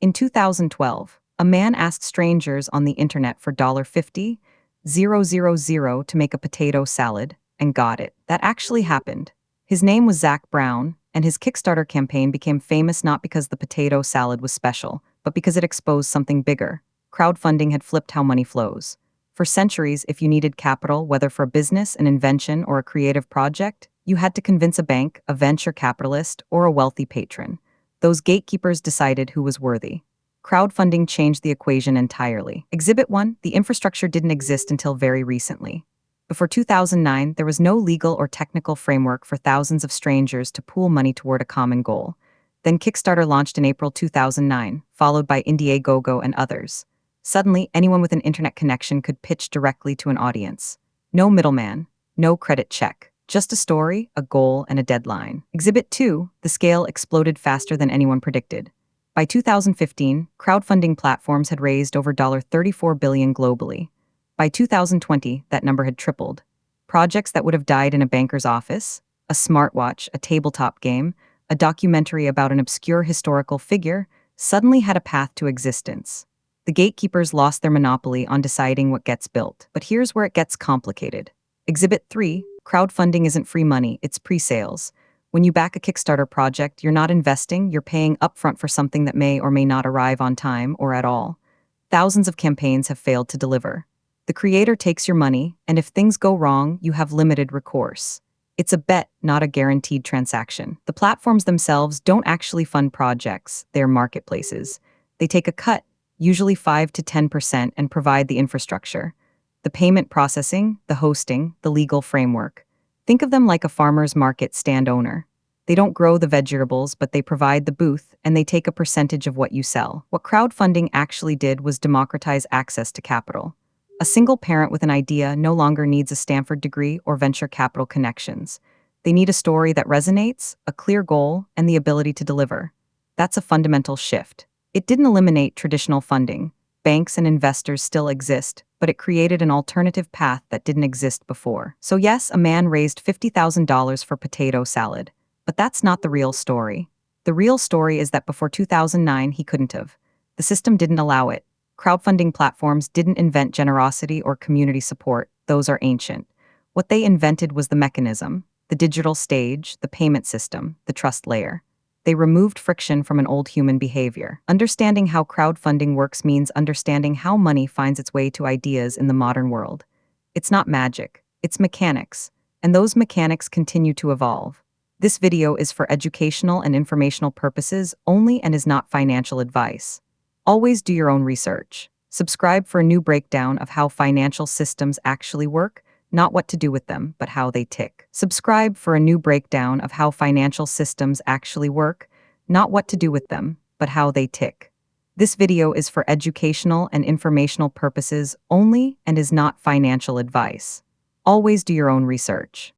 In 2012, a man asked strangers on the internet for $50,000 to make a potato salad and got it. That actually happened. His name was Zach Brown, and his Kickstarter campaign became famous not because the potato salad was special, but because it exposed something bigger. Crowdfunding had flipped how money flows. For centuries, if you needed capital, whether for a business, an invention, or a creative project, you had to convince a bank, a venture capitalist, or a wealthy patron. Those gatekeepers decided who was worthy. Crowdfunding changed the equation entirely. Exhibit 1, the infrastructure didn't exist until very recently. Before 2009, there was no legal or technical framework for thousands of strangers to pool money toward a common goal. Then Kickstarter launched in April 2009, followed by Indiegogo and others. Suddenly, anyone with an internet connection could pitch directly to an audience. No middleman, no credit check, just a story, a goal, and a deadline. Exhibit 2, the scale exploded faster than anyone predicted. By 2015, crowdfunding platforms had raised over $34 billion globally. By 2020, that number had tripled. Projects that would have died in a banker's office, a smartwatch, a tabletop game, a documentary about an obscure historical figure, suddenly had a path to existence. The gatekeepers lost their monopoly on deciding what gets built. But here's where it gets complicated. Exhibit 3, crowdfunding isn't free money, it's pre-sales. When you back a Kickstarter project, you're not investing, you're paying upfront for something that may or may not arrive on time or at all. Thousands of campaigns have failed to deliver. The creator takes your money, and if things go wrong, you have limited recourse. It's a bet, not a guaranteed transaction. The platforms themselves don't actually fund projects, they're marketplaces. They take a cut, usually 5 to 10%, and provide the infrastructure. The payment processing, the hosting, the legal framework. Think of them like a farmer's market stand owner. They don't grow the vegetables, but they provide the booth, and they take a percentage of what you sell. What crowdfunding actually did was democratize access to capital. A single parent with an idea no longer needs a Stanford degree or venture capital connections. They need a story that resonates, a clear goal, and the ability to deliver. That's a fundamental shift. It didn't eliminate traditional funding. Banks and investors still exist, but it created an alternative path that didn't exist before. So yes, a man raised $50,000 for potato salad. But that's not the real story. The real story is that before 2009, he couldn't have. The system didn't allow it. Crowdfunding platforms didn't invent generosity or community support. Those are ancient. What they invented was the mechanism, the digital stage, the payment system, the trust layer. They removed friction from an old human behavior. Understanding how crowdfunding works means understanding how money finds its way to ideas in the modern world. It's not magic, it's mechanics, and those mechanics continue to evolve. This video is for educational and informational purposes only and is not financial advice. Always do your own research. Subscribe for a new breakdown of how financial systems actually work, not what to do with them, but how they tick. Subscribe for a new breakdown of how financial systems actually work, not what to do with them, but how they tick. This video is for educational and informational purposes only and is not financial advice. Always do your own research.